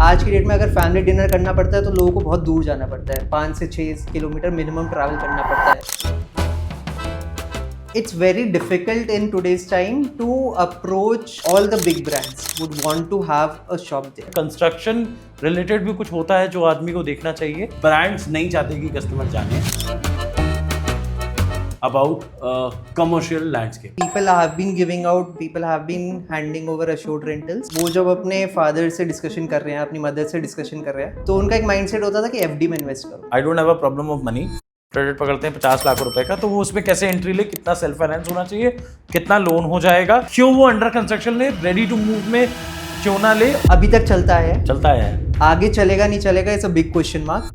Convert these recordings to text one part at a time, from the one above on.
आज की डेट में अगर फैमिली डिनर करना पड़ता है तो लोगों को बहुत दूर जाना पड़ता है, 5 से 6 किलोमीटर मिनिमम ट्रैवल करना पड़ता है। It's very difficult in today's time to approach all the big brands would want to have a shop there. Construction related भी कुछ होता है जो आदमी को देखना चाहिए। ब्रांड्स नहीं चाहते कि कस्टमर जाने about commercial landscape. People have been giving out, people have been handing over assured rentals. वो जब अपने फादर से डिस्कशन कर रहे हैं, अपनी मदर से डिस्कशन कर रहे हैं, तो उनका एक माइंडसेट होता था कि एफडी में इन्वेस्ट करो। आई don't have a problem of money. Credit पकड़ते हैं 50 लाख रुपए का, तो वो उसमें कैसे एंट्री ले, कितना सेल्फ फाइनेंस होना चाहिए, कितना लोन हो जाएगा, क्यों वो अंडर कंस्ट्रक्शन ले, रेडी टू मूव में क्यों ना ले। अभी तक चलता है, आगे चलेगा नहीं चलेगा, it's a big question mark.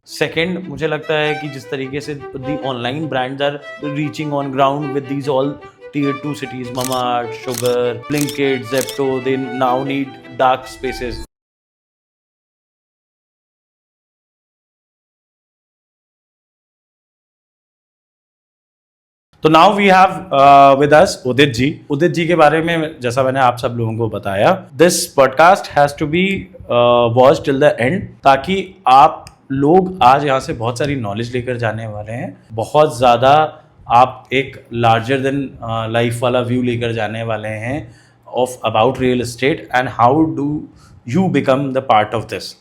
Second, मुझे लगता है कि जिस तरीके से the online brands are reaching on ground with these all tier 2 cities, Mamaart, Sugar, Blinkit, Zepto, they now need dark spaces. तो now we have with us Udit ji. Udit ji के बारे में जैसा मैंने आप सब लोगों को बताया, this podcast has to be watch till the end, ताकि आप लोग आज यहाँ से बहुत सारी नॉलेज लेकर जाने वाले हैं। बहुत ज़्यादा आप एक लार्जर देन लाइफ वाला व्यू लेकर जाने वाले हैं off about real estate and how do you become the part of this.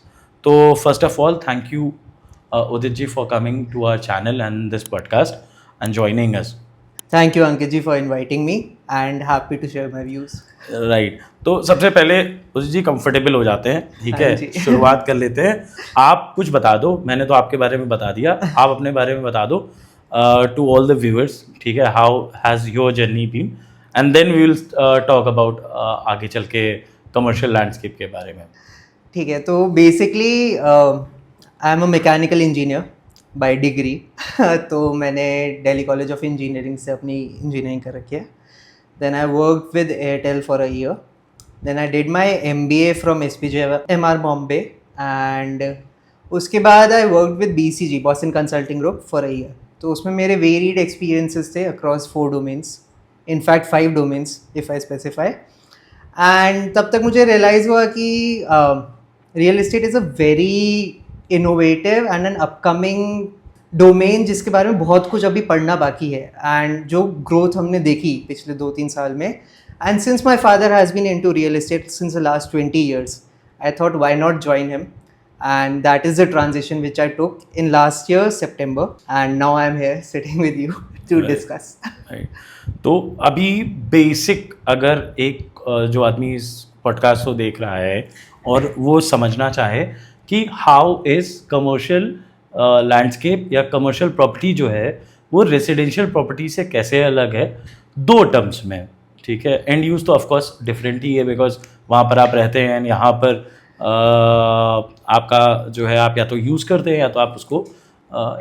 तो first of all, thank you Udit ji for coming to our channel and this podcast and joining us. Thank you, Ankit ji, for inviting me and happy to share my views. Right तो सबसे पहले Udit ji comfortable हो जाते हैं, ठीक है, शुरुआत कर लेते हैं। आप कुछ बता दो, मैंने तो आपके बारे में बता दिया, आप अपने बारे में बता दो टू ऑल द व्यूअर्स, ठीक है, how has your journey been, and then we will talk about आगे चल के कमर्शियल लैंडस्केप के बारे में। ठीक है, तो basically I am a mechanical engineer by degree. तो मैंने दिल्ली कॉलेज ऑफ इंजीनियरिंग से अपनी इंजीनियरिंग कर रखी है। Then I work with Airtel for a year. Then I did my MBA from SPJIMR Bombay, and उसके बाद I work with BCG Boston consulting group for a year. तो उसमें मेरे वेरीड एक्सपीरियंसेस थे across 4 domains, in fact 5 domains if I specify. And तब तक मुझे realise हुआ कि real estate is a very innovative and an upcoming domain जिसके बारे में बहुत कुछ अभी पढ़ना बाकी है, एंड जो ग्रोथ हमने देखी पिछले 2-3 साल में, and since my father has been into real estate since the last 20 years, I thought why not join him, and that is the transition which I took in last year September, and now I am here sitting with you to discuss. तो अभी basic अगर एक जो आदमी इस podcast को देख रहा है और वो समझना चाहे कि हाउ इज कमर्शियल लैंडस्केप या कमर्शियल प्रॉपर्टी जो है वो रेसिडेंशियल प्रॉपर्टी से कैसे अलग है, 2 टर्म्स में, ठीक है। एंड यूज़ तो ऑफकोर्स डिफरेंट ही है, बिकॉज वहाँ पर आप रहते हैं, यहाँ पर आपका जो है आप या तो यूज़ करते हैं या तो आप उसको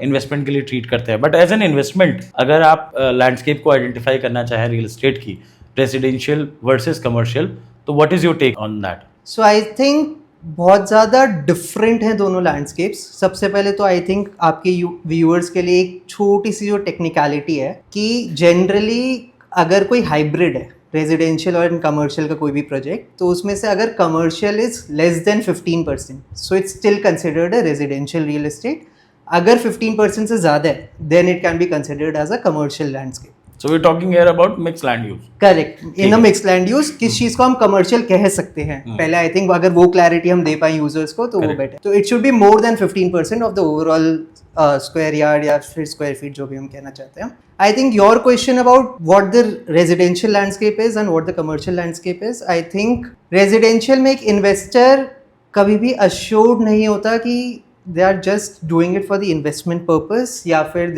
इन्वेस्टमेंट के लिए ट्रीट करते हैं। बट एज एन इन्वेस्टमेंट अगर आप लैंडस्केप को आइडेंटिफाई करना चाहें रियल एस्टेट की, रेसिडेंशियल वर्सेस कमर्शियल, तो what is your take on that? So I think बहुत ज़्यादा डिफरेंट हैं दोनों लैंडस्केप्स। सबसे पहले तो आई थिंक आपके व्यूअर्स के लिए एक छोटी सी जो टेक्निकलिटी है कि जनरली अगर कोई हाइब्रिड है रेजिडेंशियल और कमर्शियल का कोई भी प्रोजेक्ट, तो उसमें से अगर commercial is less than 15%, so it's still considered a residential real estate. अगर 15% से ज़्यादा है then it can be considered as a commercial landscape. So we're talking here about mixed land use. Correct, in a mixed land use किस चीज़ को हम commercial कह सकते हैं, पहले आई थिंक अगर वो क्लैरिटी हम दे पाए यूजर्स को तो वो बेटर। तो it should be more than 15% of the overall square yard या फिर स्क्वायर फीट, जो भी हम कहना चाहते हैं। I think your question about what the residential landscape is and what the commercial landscape is, I think residential में एक इन्वेस्टर कभी भी अश्योर्ड नहीं होता कि they are just doing it for the investment purpose, या फिर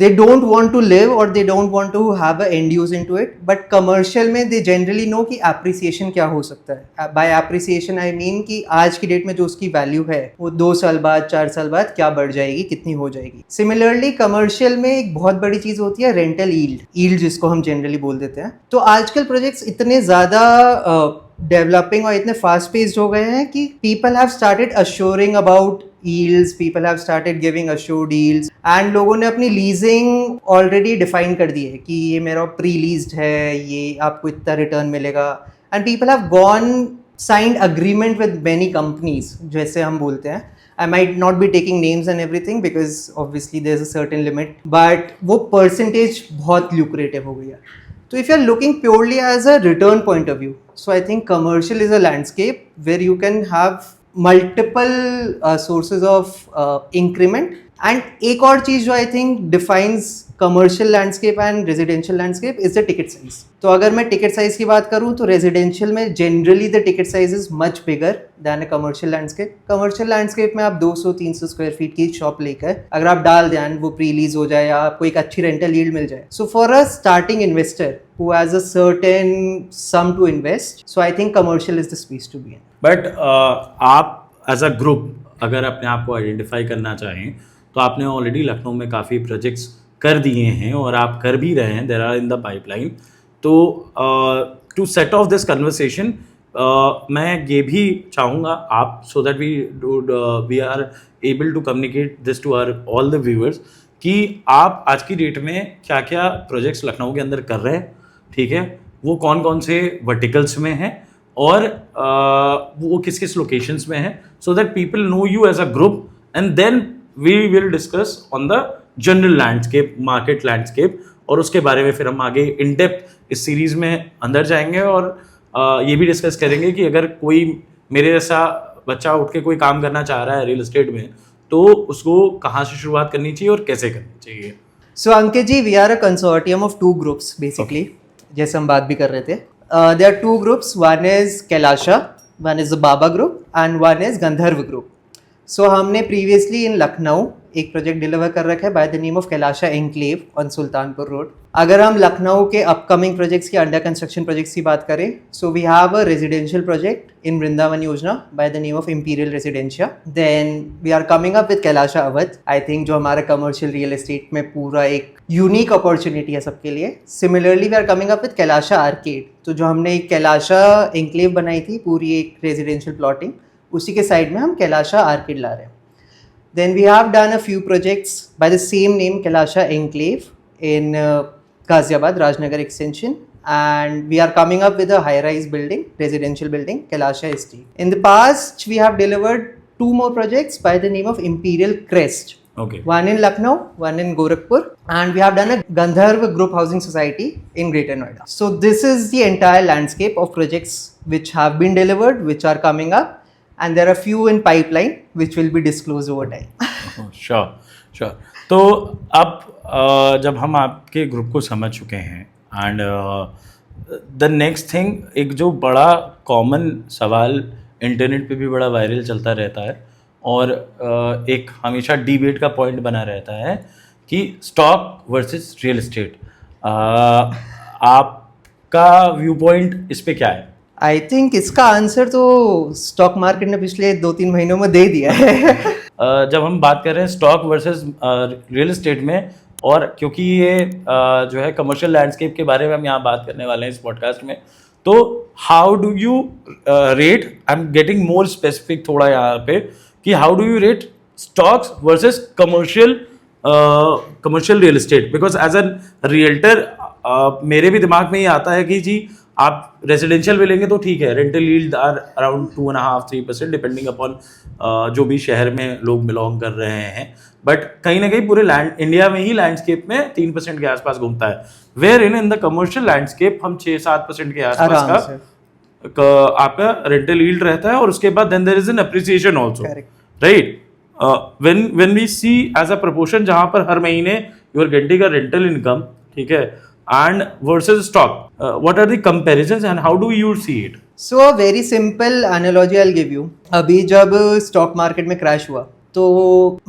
they don't want to live or they don't want to have a end use into it. But commercial में they generally know कि appreciation क्या हो सकता है। by appreciation I mean कि आज की डेट में जो उसकी वैल्यू है वो 2 साल बाद 4 साल बाद क्या बढ़ जाएगी, कितनी हो जाएगी। सिमिलरली कमर्शियल में एक बहुत बड़ी चीज़ होती है रेंटल यील्ड जिसको हम जनरली बोल देते हैं। तो आजकल प्रोजेक्ट्स इतने ज़्यादा डेवलपिंग और इतने फास्ट पेस्ड हो गए हैं कि people have started assuring about yields, people have started giving assured yields, and लोगों ने अपनी लीजिंग ऑलरेडी डिफाइन कर दी है कि ये मेरा प्री लीज्ड है, ये आपको इतना रिटर्न मिलेगा, and people have gone signed agreement with many companies, जैसे हम बोलते हैं. I might not be taking names and everything because obviously there's a certain limit, but वो percentage बहुत lucrative हो गया. So if you're looking purely as a return point of view, so I think commercial is a landscape where you can have multiple sources of increment. And एक और चीज जो I think defines commercial landscape and residential landscape is the ticket size. तो अगर मैं ticket size की बात करूँ तो residential में generally the ticket size is much bigger than a commercial landscape. Commercial landscape में आप 200-300 स्क्वायर फीट की शॉप लेकर अगर आप डाल दें वो प्री-लीज हो जाए या आपको एक अच्छी रेंटल यील्ड मिल जाए. So for a starting investor who has a certain sum to invest, so I think commercial is the space to be in. But आप एज अ ग्रुप अगर अपने आप को आइडेंटिफाई करना चाहें तो आपने ऑलरेडी लखनऊ में काफ़ी प्रोजेक्ट्स कर दिए हैं और आप कर भी रहे हैं, there are in the pipeline. तो to set off this conversation मैं ये भी चाहूँगा आप so that we are able to communicate this to our all the viewers कि आप आज की डेट में क्या क्या प्रोजेक्ट्स लखनऊ के अंदर कर रहे हैं, ठीक है, वो कौन कौन से वर्टिकल्स में हैं और वो किस किस लोकेशंस में हैं, so that people know you as a group and then we will discuss on the general landscape, market landscape, और उसके बारे में फिर हम आगे इन डेप्थ इस सीरीज़ में अंदर जाएंगे और ये भी डिस्कस करेंगे कि अगर कोई मेरे जैसा बच्चा उठ के कोई काम करना चाह रहा है रियल एस्टेट में तो उसको कहाँ से शुरुआत करनी चाहिए और कैसे करनी चाहिए. So Ankit ji, we are a consortium of two groups basically. जैसे हम बात भी कर रहे थे. There are two groups. One is Kailasha, one is the Baba group, and one is Gandharv group. So हमने previously in लखनऊ एक project deliver कर रखा है by the name of Kailasha enclave on Sultanpur road. अगर हम लखनऊ के अपकमिंग प्रोजेक्ट्स की under construction projects की बात करें, so we have a residential project in Vrindavan Yojana by the name of imperial residentia. Then we are coming up with Kailasha Awadh, I think जो हमारा commercial real estate में पूरा एक यूनिक अपॉर्चुनिटी है सबके लिए. Similarly we are coming up with Kailasha arcade, तो जो हमने एक कैलाशा एनक्लेव बनाई थी पूरी एक रेजिडेंशियल प्लॉटिंग, उसी के साइड में हम कैलाशा आर्केड ला रहे हैं. Then we have done a few projects by the same name, Kailasha Enclave, in Ghaziabad, Rajnagar Extension, and we are coming up with a high-rise building, residential building, Kailasha Estate. In the past, we have delivered two more projects by the name of Imperial Crest. Okay. One in Lucknow, one in Gorakhpur, and we have done a Gandharv Group Housing Society in Greater Noida. So this is the entire landscape of projects which have been delivered, which are coming up. And there are few in pipeline which will be disclosed over time. Sure. तो अब जब हम आपके group को समझ चुके हैं and the next thing, एक जो बड़ा कॉमन सवाल इंटरनेट पे भी बड़ा वायरल चलता रहता है और एक हमेशा डिबेट का पॉइंट बना रहता है कि स्टॉक वर्सेस रियल एस्टेट. आपका व्यू पॉइंट इस पे क्या है? आई थिंक इसका आंसर तो स्टॉक मार्केट ने पिछले 2-3 महीनों में दे दिया है. जब हम बात कर रहे हैं स्टॉक वर्सेस रियल एस्टेट में, और क्योंकि ये जो है कमर्शियल लैंडस्केप के बारे में हम यहाँ बात करने वाले हैं इस पॉडकास्ट में, तो how do you rate, I am getting more specific थोड़ा यहाँ पे, कि how do you rate stocks versus commercial real estate? Because as an realtor मेरे भी दिमाग में ये आता है कि जी आप रेजिडेंशियल में लेंगे तो ठीक है, rental yield are around 2.5-3% depending upon जो भी शहर में लोग बिलोंग कर रहे हैं, बट कहीं ना कहीं पूरे लैंड इंडिया में ही लैंडस्केप में 3% के आसपास घूमता है. Where in the commercial landscape हम 6-7% के आसपास का आपका रेंटल यील्ड रहता है, और उसके बाद then there is an appreciation also, right? When we see as a proportion जहां पर हर महीने you are getting a rental income, ठीक है, and versus stock, what are the comparisons and how do you see it? So a very simple analogy I'll give you. अभी जब stock market में crash हुआ तो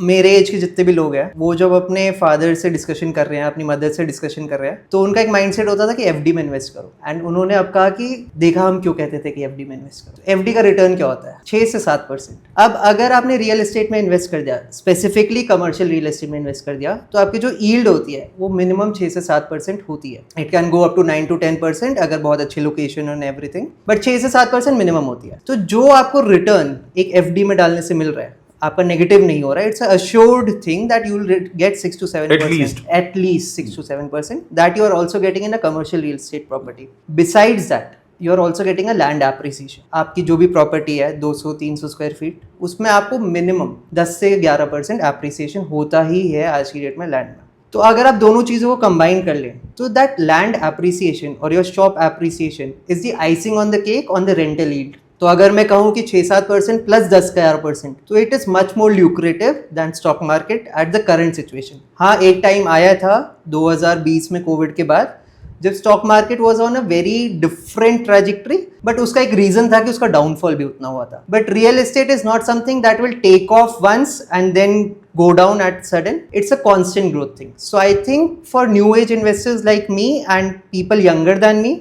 मेरे एज के जितने भी लोग हैं वो जब अपने फादर से डिस्कशन कर रहे हैं, अपनी मदर से डिस्कशन कर रहे हैं, तो उनका एक माइंडसेट होता था कि एफडी में इन्वेस्ट करो. एंड उन्होंने अब कहा कि देखा हम क्यों कहते थे कि एफडी में इन्वेस्ट करो. एफडी का रिटर्न क्या होता है? 6 से 7%. अब अगर आपने रियल एस्टेट में इन्वेस्ट कर दिया, स्पेसिफिकली कमर्शियल रियल एस्टेट में इन्वेस्ट कर दिया, तो आपकी जो यील्ड होती है वो मिनिमम 6 से 7% होती है. It can go up to 9 to 10% अगर बहुत अच्छी लोकेशन और एवरीथिंग, बट 6 से 7% मिनिमम होती है. तो जो आपको रिटर्न एक एफडी में डालने से मिल रहा है, आपका नेगेटिव नहीं हो रहा है. It's assured thing that you will get 6 to 7%, at least 6 to 7% that you are also getting in a commercial real estate property. Besides that, you are also getting a land appreciation. आपकी जो भी property है 200-300 square feet, उसमें आपको minimum 10 से 11% appreciation होता ही है आज की डेट में लैंड में। तो अगर आप दोनों चीज़ों को कंबाइन कर लें तो दैट लैंड एप्रिसिएशन और your shop appreciation is the icing on the cake on the rental yield. तो अगर मैं कहूँ कि 6-7% प्लस 10-11%, तो it is much more lucrative than stock market at the current situation. हाँ, एक टाइम आया था 2020 में कोविड के बाद, जब stock market was on a very different trajectory, but उसका एक रीजन था कि उसका डाउनफॉल भी उतना हुआ था। But real estate is not something that will take off once and then go down at sudden. It's a constant growth thing. So I think for new age investors like me and people younger than me,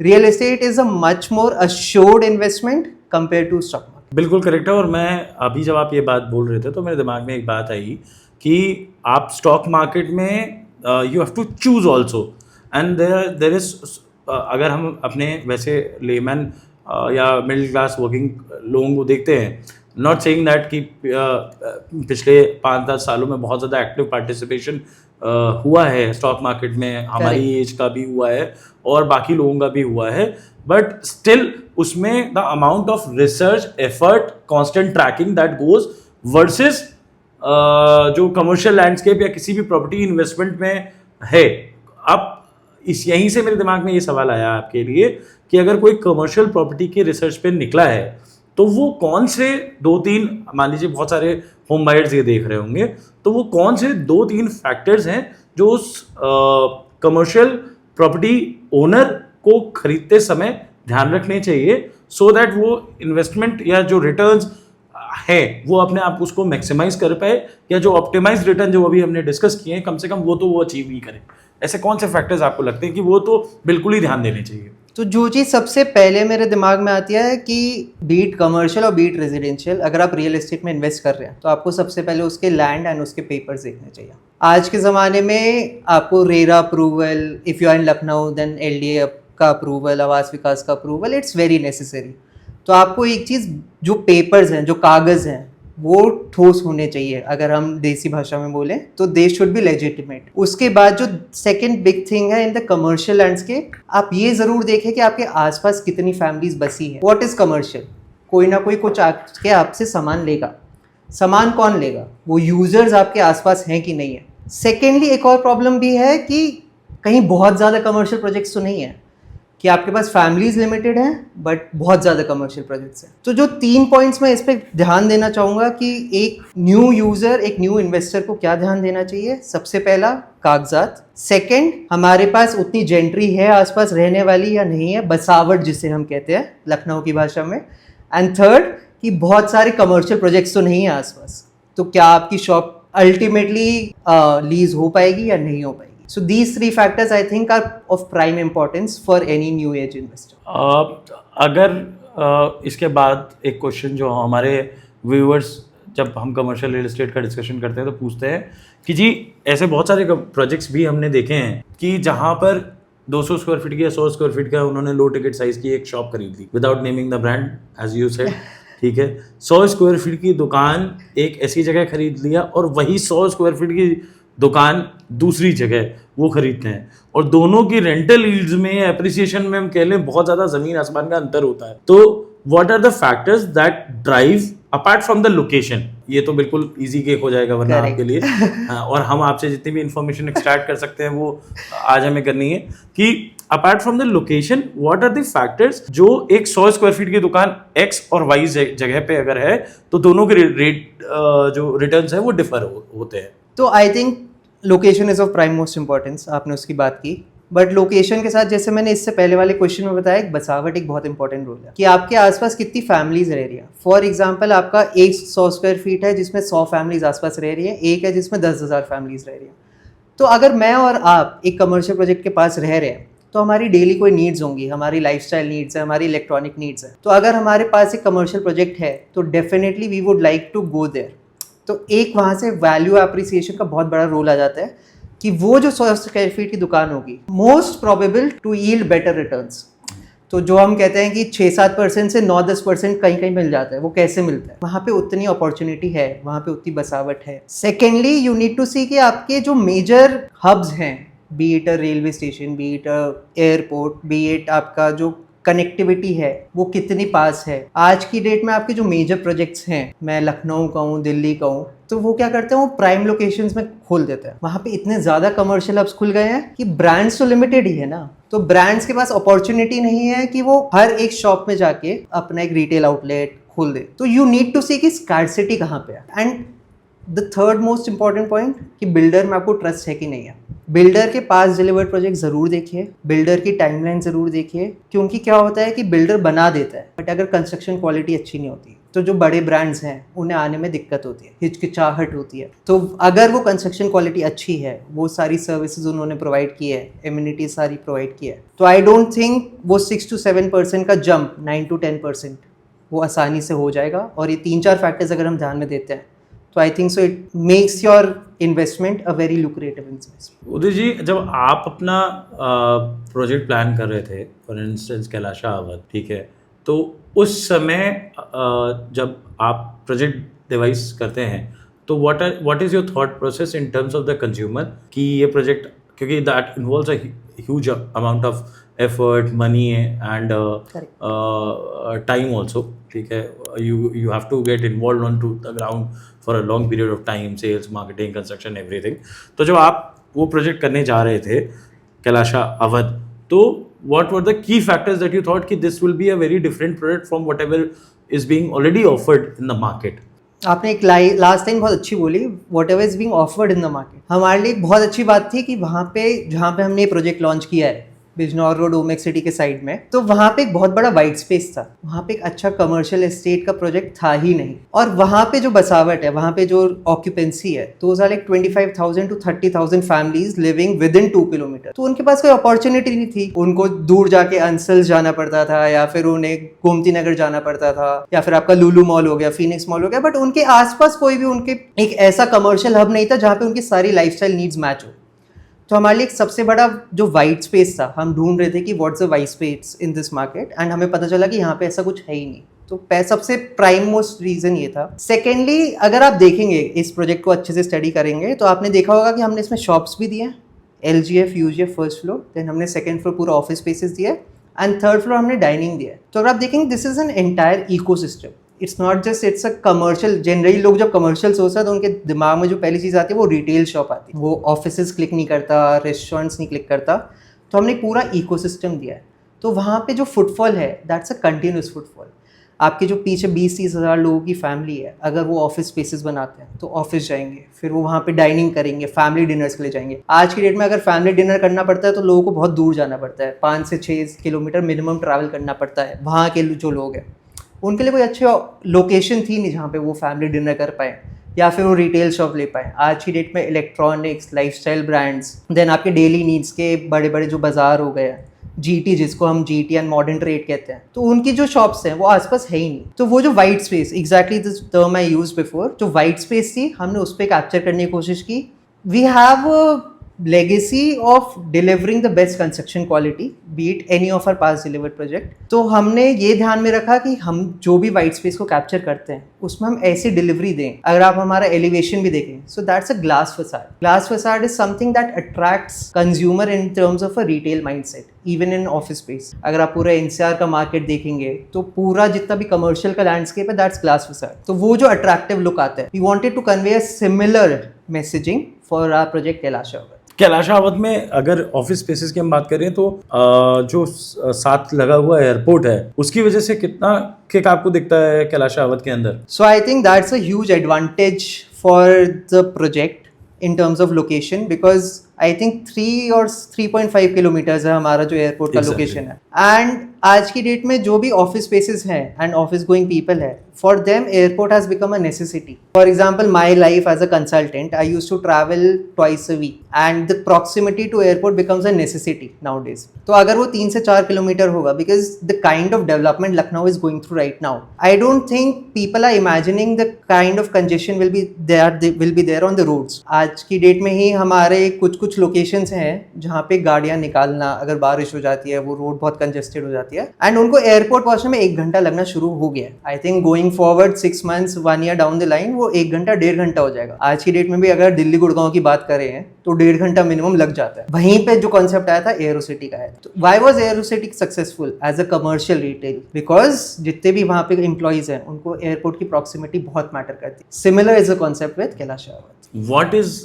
real estate is a much more assured investment compared to stock market. बिल्कुल correct है। और मैं अभी जब आप ये बात बोल रहे थे तो मेरे दिमाग में एक बात आई कि आप स्टॉक मार्केट में you have to choose also and there is अगर हम अपने वैसे लेमैन या मिडिल क्लास वर्किंग लोगों को देखते हैं, नॉट सेइंग दैट कि पिछले 5-10 सालों में बहुत ज़्यादा एक्टिव पार्टिसिपेशन हुआ है स्टॉक मार्केट में, हमारी एज का भी हुआ है और बाकी लोगों का भी हुआ है, बट स्टिल उसमें the amount of research effort constant tracking that goes versus जो कमर्शियल लैंडस्केप या किसी भी प्रॉपर्टी इन्वेस्टमेंट में है। अब यहीं से मेरे दिमाग में ये सवाल आया आपके लिए कि अगर कोई कमर्शियल प्रॉपर्टी के रिसर्च पे निकला है तो वो कौन से 2-3, मान लीजिए बहुत सारे होम बायर्स ये देख रहे होंगे, तो वो कौन से 2-3 फैक्टर्स हैं जो उस कमर्शियल प्रॉपर्टी ओनर को खरीदते समय ध्यान रखने चाहिए सो दैट वो इन्वेस्टमेंट या जो रिटर्न्स है वो अपने आप उसको मैक्सिमाइज कर पाए, या जो ऑप्टिमाइज रिटर्न जो अभी हमने डिस्कस किए हैं कम से कम वो तो वो अचीव ही करें। ऐसे कौन से फैक्टर्स आपको लगते हैं कि वो तो बिल्कुल ही ध्यान देने चाहिए? तो जो चीज़ सबसे पहले मेरे दिमाग में आती है कि बीट कमर्शियल और बीट रेजिडेंशियल, अगर आप रियल एस्टेट में इन्वेस्ट कर रहे हैं तो आपको सबसे पहले उसके लैंड एंड उसके पेपर्स देखने चाहिए। आज के ज़माने में आपको RERA approval, if you are in Lucknow then LDA का अप्रूवल, आवास विकास का अप्रूवल, इट्स वेरी नेसेसरी। तो आपको एक चीज़, जो पेपर्स हैं, जो कागज़ हैं, वो ठोस होने चाहिए। अगर हम देसी भाषा में बोलें तो दे शुड बी लेजिटिमेट। उसके बाद जो सेकंड बिग थिंग है इन द कमर्शियल लैंडस्केप, आप ये ज़रूर देखें कि आपके आसपास कितनी फैमिलीज बसी हैं। What is commercial? कोई ना कोई कुछ आके आपसे सामान लेगा। सामान कौन लेगा? वो यूजर्स आपके आसपास हैं कि नहीं है। सेकेंडली एक और प्रॉब्लम भी है कि कहीं बहुत ज़्यादा कमर्शियल प्रोजेक्ट्स तो नहीं है कि आपके पास फैमिलीज लिमिटेड हैं बट बहुत ज़्यादा कमर्शियल प्रोजेक्ट्स हैं। तो जो 3 पॉइंट्स मैं इस पर ध्यान देना चाहूँगा कि एक न्यू यूज़र, एक न्यू इन्वेस्टर को क्या ध्यान देना चाहिए। सबसे पहला, कागजात। सेकंड, हमारे पास उतनी जेंट्री है आसपास रहने वाली या नहीं है, बसावट जिसे हम कहते हैं लखनऊ की भाषा में। एंड थर्ड, कि बहुत सारे कमर्शियल प्रोजेक्ट्स तो नहीं है आसपास, तो क्या आपकी शॉप अल्टीमेटली लीज हो पाएगी या नहीं हो पाएगी। So these 3 factors I think are of prime importance for any new age investor. अगर इसके बाद एक क्वेश्चन जो हमारे व्यूअर्स, जब हम कमर्शियल रियल एस्टेट का डिस्कशन करते हैं तो पूछते हैं कि जी ऐसे बहुत सारे प्रोजेक्ट्स भी हमने देखे हैं कि जहाँ पर 200 स्क्वायर फीट की या 100 स्क्वायर फीट का उन्होंने लो टिकट साइज की एक शॉप खरीद ली without naming the brand as you said, ठीक है। 100 स्क्वायर फीट की दुकान एक ऐसी जगह खरीद लिया और वही 100 स्क्वायर फीट की दुकान दूसरी जगह वो खरीदते हैं, और दोनों की रेंटल यील्ड्स में, एप्रिसिएशन में हम कह लें बहुत ज़्यादा ज़मीन आसमान का अंतर होता है। तो what are the factors that drive apart from the location? ये तो बिल्कुल इजी केक हो जाएगा वरना आपके लिए, और हम आपसे जितनी भी इंफॉर्मेशन एक्सट्रैक्ट कर सकते हैं वो आज हमें करनी है कि apart from the location what are the factors जो एक 100 स्क्वायर फीट की दुकान X और Y जगह पे अगर है तो दोनों के रेट जो रिटर्न्स है वो डिफर होते हैं। तो I think location is of prime most importance, आपने उसकी बात की। बट लोकेशन के साथ, जैसे मैंने इससे पहले वाले क्वेश्चन में बताया, एक बसावट एक बहुत इंपॉर्टेंट रोल है कि आपके आसपास कितनी फैमिलीज रह रही है। फॉर एग्जांपल, आपका एक 100 स्क्वायर फीट है जिसमें 100 फैमिलीज आसपास रह रही है, एक है जिसमें 10,000 फैमिलीज रह रही है। तो अगर मैं और आप एक कमर्शियल प्रोजेक्ट के पास रह रहे हैं तो हमारी डेली कोई नीड्स होंगी, हमारी लाइफस्टाइल नीड्स है, हमारी इलेक्ट्रॉनिक नीड्स है। तो अगर हमारे पास एक कमर्शियल प्रोजेक्ट है तो definitely we would like to go there. तो एक वहाँ से वैल्यू एप्रिसिएशन का बहुत बड़ा रोल आ जाता है कि वो जो 100 स्क्वायर फीट की दुकान होगी most probable to yield better returns. तो जो हम कहते हैं कि 6-7% से 9-10% कहीं कहीं मिल जाता है, वो कैसे मिलता है? वहाँ पे उतनी अपॉर्चुनिटी है, वहाँ पे उतनी बसावट है। सेकेंडली, यू नीड टू सी कि आपके जो मेजर हब्स हैं, B it a railway station, B it a airport, B it आपका जो कनेक्टिविटी है वो कितनी पास है। आज की डेट में आपके जो मेजर प्रोजेक्ट्स हैं, मैं लखनऊ का हूँ, दिल्ली का हूँ, तो वो क्या करते हैं, वो प्राइम लोकेशंस में खोल देते हैं। वहाँ पे इतने ज़्यादा कमर्शियल हब्स खुल गए हैं कि ब्रांड्स तो लिमिटेड ही है ना, तो ब्रांड्स के पास अपॉर्चुनिटी नहीं है कि वो हर एक शॉप में जाके अपना एक रिटेल आउटलेट खोल दे। तो यू नीड टू सी कि स्कार्सिटी कहाँ पे है। And the third most important point कि बिल्डर में आपको ट्रस्ट है कि नहीं है। बिल्डर के पास डिलीवर्ड प्रोजेक्ट ज़रूर देखिए, बिल्डर की टाइमलाइन ज़रूर देखिए, क्योंकि क्या होता है कि बिल्डर बना देता है बट अगर कंस्ट्रक्शन क्वालिटी अच्छी नहीं होती तो जो बड़े ब्रांड्स हैं उन्हें आने में दिक्कत होती है, हिचकिचाहट होती है। तो अगर वो कंस्ट्रक्शन क्वालिटी अच्छी है, वो सारी सर्विसेज उन्होंने प्रोवाइड की है, एमिनिटी सारी प्रोवाइड की है, तो आई डोंट थिंक वो 6 to 7% का जंप 9 to 10% वो आसानी से हो जाएगा। और ये 3-4 फैक्टर्स अगर हम ध्यान में देते हैं तो I think so it makes your investment a very lucrative investment. Uday ji, जब आप अपना प्रोजेक्ट प्लान कर रहे थे, फॉर इंस्टेंस कैलाश अवध, ठीक है, तो उस समय जब आप प्रोजेक्ट डिवाइस करते हैं तो what is your thought process in terms of the consumer कि ये प्रोजेक्ट, क्योंकि that involves a huge amount of effort, money and time also, ठीक है, you have to get involved onto the ground for a long period of time, sales, marketing, construction, everything. तो जब आप वो project करने जा रहे थे कैलाश अवध, तो what were the key factors that you thought कि this will be a very different product from whatever is being already offered in the market? आपने एक लास्ट टाइम बहुत अच्छी बोली, what ever is being offered in the market. हमारे लिए एक बहुत अच्छी बात थी कि वहाँ पे जहाँ पे हमने ये प्रोजेक्ट लॉन्च किया है बिजनौर रोड ओमेक सिटी के साइड में, तो वहाँ पे एक बहुत बड़ा वाइट स्पेस था। वहाँ पे एक अच्छा कमर्शियल एस्टेट का प्रोजेक्ट था ही नहीं। और वहाँ पे जो बसावट है, वहाँ पे जो ऑक्यूपेंसी है, तो like 25,000 to 30,000 families living with in 2 kilometre. तो उनके पास कोई अपॉर्चुनिटी नहीं थी, उनको दूर जाके अंसल जाना पड़ता था, या फिर उन्हें गोमती नगर जाना पड़ता था, या फिर आपका लुलु मॉल हो गया, फीनिक्स मॉल हो गया, बट उनके आसपास कोई भी उनके एक ऐसा कमर्शियल हब नहीं था जहाँ पे उनकी सारी लाइफस्टाइल नीड्स मैच हो। तो हमारे लिए एक सबसे बड़ा जो वाइट स्पेस था, हम ढूंढ रहे थे कि what's the white space in this market, and हमें पता चला कि यहाँ पे ऐसा कुछ है ही नहीं। तो सबसे प्राइम मोस्ट रीजन ये था। सेकेंडली, अगर आप देखेंगे इस प्रोजेक्ट को अच्छे से स्टडी करेंगे तो आपने देखा होगा कि हमने इसमें शॉप्स भी दिए, LGF, UGF first floor, then हमने सेकेंड फ्लोर पूरा ऑफिस स्पेसेस दिए, एंड थर्ड फ्लोर हमने डाइनिंग दिया। तो अगर आप देखेंगे this is an entire ecosystem. It's not just it's a commercial. Generally लोग जब कमर्शियल सोचते हैं तो उनके दिमाग में जो पहली चीज़ आती है वो रिटेल शॉप आती है, वो ऑफिसेज क्लिक नहीं करता, रेस्टोरेंट्स नहीं क्लिक करता। तो हमने पूरा इकोसिस्टम दिया है। तो वहाँ पे जो फुटफॉल है दैट्स अ कंटिन्यूस फुटफॉल। आपके जो पीछे 20-30 हज़ार लोगों की फैमिली है, अगर वो ऑफिस स्पेसेस बनाते हैं तो ऑफिस जाएंगे, फिर वो वहाँ पे डाइनिंग करेंगे, फैमिली डिनर्स के लिए जाएंगे। आज की डेट में अगर फैमिली डिनर करना पड़ता है तो लोगों को बहुत दूर जाना पड़ता है, 5 से 6 किलोमीटर मिनिमम ट्रैवल करना पड़ता है। वहाँ के जो लोग हैं उनके लिए कोई अच्छी लोकेशन थी नहीं जहाँ पे वो फैमिली डिनर कर पाए या फिर वो रिटेल शॉप ले पाए। आज की डेट में इलेक्ट्रॉनिक्स, लाइफस्टाइल ब्रांड्स, देन आपके डेली नीड्स के बड़े बड़े जो बाजार हो गए, GT जिसको हम GT एंड मॉडर्न ट्रेड कहते हैं, तो उनकी जो शॉप्स हैं वो आसपास है ही नहीं। तो वो जो white space, exactly this term I used before, जो वाइट स्पेस थी हमने उस पर कैप्चर करने की कोशिश की। We have legacy of delivering the best construction quality, be it any of our past delivered project। तो हमने ये ध्यान में रखा कि हम जो भी वाइट स्पेस को कैप्चर करते हैं उसमें हम ऐसी डिलीवरी दें। अगर आप हमारा एलिवेशन भी देखें, so that's a glass facade. Glass facade is something that attracts consumer in terms of a retail mindset, even in office space. अगर आप पूरा NCR का मार्केट देखेंगे तो पूरा जितना भी कमर्शियल का लैंडस्केप है दैट्स ग्लास फसाड। तो वो जो अट्रैक्टिव लुक आता है, we wanted to convey a similar messaging for our project Kailash Awadh. Kailash Awadh में अगर ऑफिस स्पेसेस की हम बात करें तो जो साथ लगा हुआ एयरपोर्ट है उसकी वजह से कितना किक आपको दिखता है कैलाश अवध के अंदर? So I think that's a huge advantage for the project in terms of location, because I think 3 or 3.5 kilometres है हमारा जो एयरपोर्ट का लोकेशन है। एंड आज की डेट में जो भी ऑफिस स्पेसेस हैं एंड ऑफिस गोइंग पीपल है, for them airport has become a necessity. For example, my life as a consultant, I use to travel twice a week and the proximity to airport becomes a necessity nowadays. तो अगर वो 3 से 4 kilometre होगा, because the kind of development Lucknow is going through right now, I don't think people are imagining the kind of congestion will be there on the roads. आज की date में ही हमारे कुछ लोकेशंस हैं जहाँ पे गाड़ियाँ निकालना, अगर बारिश हो जाती है वो रोड बहुत कंजेस्टेड हो जाती है, जाती है एंड उनको एयरपोर्ट पहुंचने में 1 घंटा लगना शुरू हो गया है। I think going forward 6 months 1 year down the line वो 1 घंटा 1.5 घंटा हो जाएगा। आज की डेट में भी अगर दिल्ली गुड़गांव की बात करें हैं तो 1.5 घंटा मिनिमम लग जाता है। वहीं पे जो कॉन्सेप्ट आया था एयरोसिटी का है। तो why was Aerocity successful as a commercial retail? Because जितने भी वहां पे एम्प्लॉइज हैं उनको एयरपोर्ट की प्रॉक्सिमिटी बहुत मैटर करती है। Similar is a concept with Kailash Rawat. What is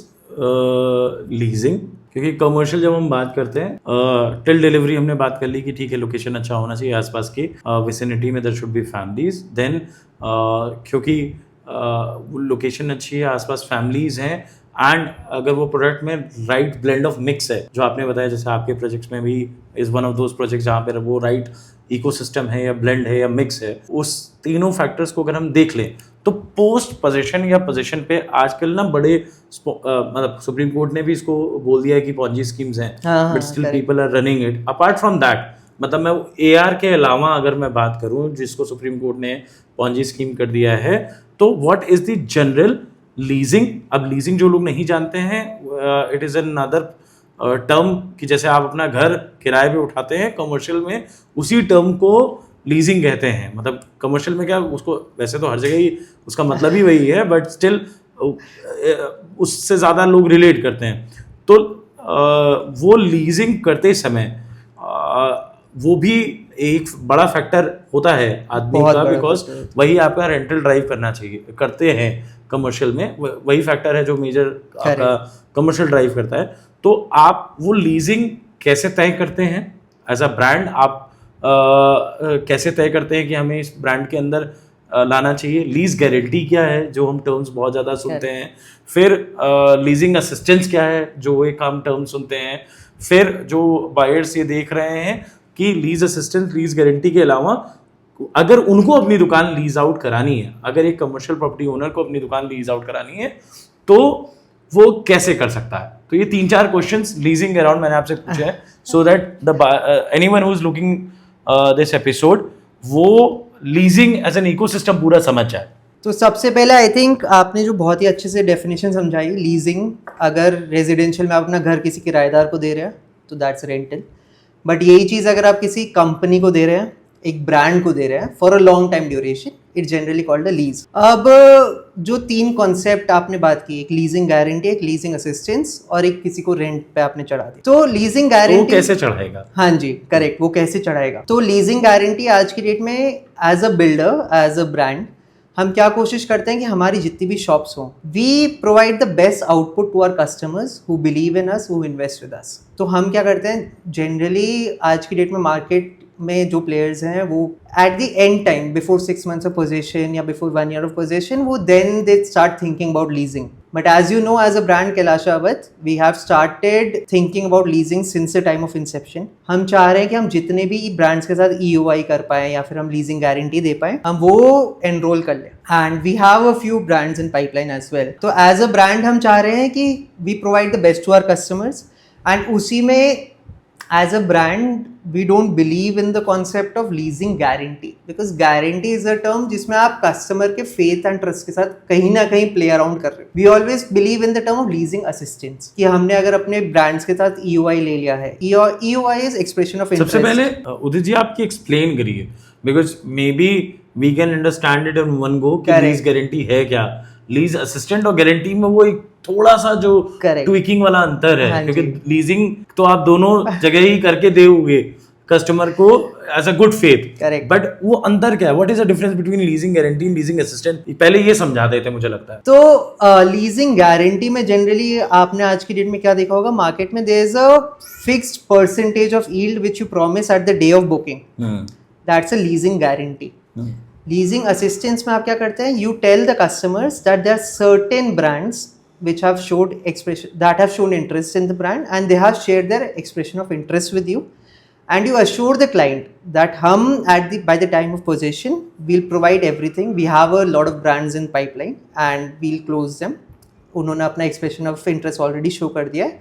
leasing? क्योंकि कमर्शियल जब हम बात करते हैं टिल डिलीवरी हमने बात कर ली कि ठीक है लोकेशन अच्छा होना चाहिए, आसपास की विसिनिटी में there should be families. Then क्योंकि लोकेशन अच्छी है, आसपास फैमिलीज हैं, एंड अगर वो प्रोडक्ट में राइट ब्लेंड ऑफ मिक्स है, जो आपने बताया जैसे आपके प्रोजेक्ट्स में भी is one of those projects जहाँ पर वो राइट इकोसिस्टम है या ब्लेंड है या मिक्स है, उस तीनों फैक्टर्स को अगर हम देख लें तो पोस्ट पोजीशन या पोजीशन पे आजकल ना बड़े मतलब सुप्रीम कोर्ट ने भी इसको बोल दिया है कि पॉन्जी स्कीम्स हैं, but still people are running it. Apart from that, मतलब मैं एआर के अलावा अगर मैं बात करूं जिसको सुप्रीम कोर्ट ने पॉन्जी स्कीम कर दिया है, तो what is the general leasing? अब लीजिंग जो लोग नहीं जानते हैं, इट इज अनदर टर्म कि जैसे आप अपना घर किराए पे उठाते हैं, कमर्शियल में उसी टर्म को लीजिंग कहते हैं। मतलब कमर्शियल में क्या उसको, वैसे तो हर जगह ही उसका मतलब ही वही है, बट स्टिल उससे ज़्यादा लोग रिलेट करते हैं। तो वो लीजिंग करते समय वो भी एक बड़ा फैक्टर होता है आदमी का, बिकॉज वही आपका रेंटल ड्राइव करना चाहिए, करते हैं कमर्शियल में, वही फैक्टर है जो मेजर आपका कमर्शियल ड्राइव करता है। तो आप वो लीजिंग कैसे तय करते हैं एज अ ब्रांड? आप कैसे तय करते हैं कि हमें इस ब्रांड के अंदर लाना चाहिए? लीज गारंटी क्या है, जो हम टर्म्स बहुत ज़्यादा सुनते हैं? फिर लीजिंग असिस्टेंस क्या है, जो एक हम टर्म सुनते हैं? फिर जो बायर्स ये देख रहे हैं कि लीज असिस्टेंस, लीज गारंटी के अलावा अगर उनको अपनी दुकान लीज आउट करानी है, अगर एक कमर्शियल प्रॉपर्टी ओनर को अपनी दुकान लीज आउट करानी है, तो वो कैसे कर सकता है? तो ये 3-4 क्वेश्चंस लीजिंग अराउंड मैंने आपसे पूछे हैं, so that the anyone who is looking this episode वो लीजिंग एज एन इकोसिस्टम पूरा समझ जाए। तो सबसे पहले आई थिंक आपने जो बहुत ही अच्छे से डेफिनेशन समझाई, लीजिंग अगर रेजिडेंशियल में आप अपना घर किसी किराएदार को दे रहे हैं तो दैट्स रेंटल। बट यही चीज़ अगर आप किसी कंपनी को दे रहे हैं, एक ब्रांड को दे रहे हैं for a long time duration, it generally called a lease. अब जो 3 कॉन्सेप्ट आपने बात की, एक लीजिंग गारंटी, एक लीजिंग असिस्टेंस और एक किसी को रेंट पे आपने चढ़ा दी। तो लीजिंग गारंटी वो कैसे चढ़ाएगा? हाँ जी करेक्ट, वो कैसे चढ़ाएगा? तो लीजिंग गारंटी आज की डेट में as a builder, as a brand, हम क्या कोशिश करते हैं कि हमारी जितनी भी शॉप्स हों, we provide the best output to our customers who believe in us, who invest with us. तो हम क्या करते हैं, जनरली आज की डेट में मार्केट में जो प्लेयर्स हैं वो at the end time, before 6 months of position या बिफोर 1 year ऑफ पोजीशन, वो then they start thinking about leasing. But as you know, as a brand Kailash Rawat, we have started thinking about leasing since the time of inception. हम चाह रहे हैं कि हम जितने भी ब्रांड्स के साथ EOI कर पाए या फिर हम लीजिंग गारंटी दे पाए, हम वो एनरोल कर लें। And we have a few brands in pipeline as well. तो एज अ ब्रांड हम चाह रहे हैं कि we provide the best to our customers, and उसी में as a brand we don't believe in the concept of leasing guarantee, because guarantee is a term जिसमें आप कस्टमर के faith and trust के साथ कहीं ना कहीं play around कर रहे हो। We always believe in the term of leasing assistance, कि हमने अगर अपने ब्रांड्स के साथ EOI ले लिया है, EOI is expression of interest। सबसे पहले उदित जी आपकी एक्सप्लेन करिए, because may be we can understand it in one go कि लीज गारंटी है क्या, लीज असिस्टेंट और गारंटी में वो एक थोड़ा सा जो ट्विकिंग वाला अंतर है, क्योंकि लीजिंग तो आप दोनों जगह ही करके दोगे कस्टमर को as a good faith, but वो अंतर क्या है? What is the difference between leasing guarantee and leasing assistant? पहले ये समझा देते मुझे लगता है। तो लीजिंग गारंटी में जनरली आपने आज की डेट में क्या देखा होगा, मार्केट में there is a fixed percentage of yield which you promise at the day of booking, that's a leasing guarantee. Leasing assistance में आप क्या करते हैं, you tell the customers that there are certain brands which have showed expression, that have shown interest in the brand, and they have shared their expression of interest with you, and you assure the client that hum by the time of possession we'll provide everything, we have a lot of brands in pipeline and we'll close them। उन्होंने अपना expression of interest already show कर दिया है,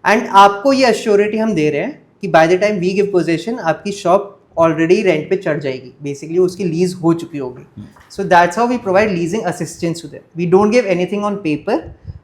and आपको ये assurity हम दे रहे हैं कि by the time we give possession आपकी shop ऑलरेडी रेंट पे चढ़ जाएगी, बेसिकली उसकी लीज हो चुकी होगी। So that's how we provide leasing assistance to them. We don't give anything on paper,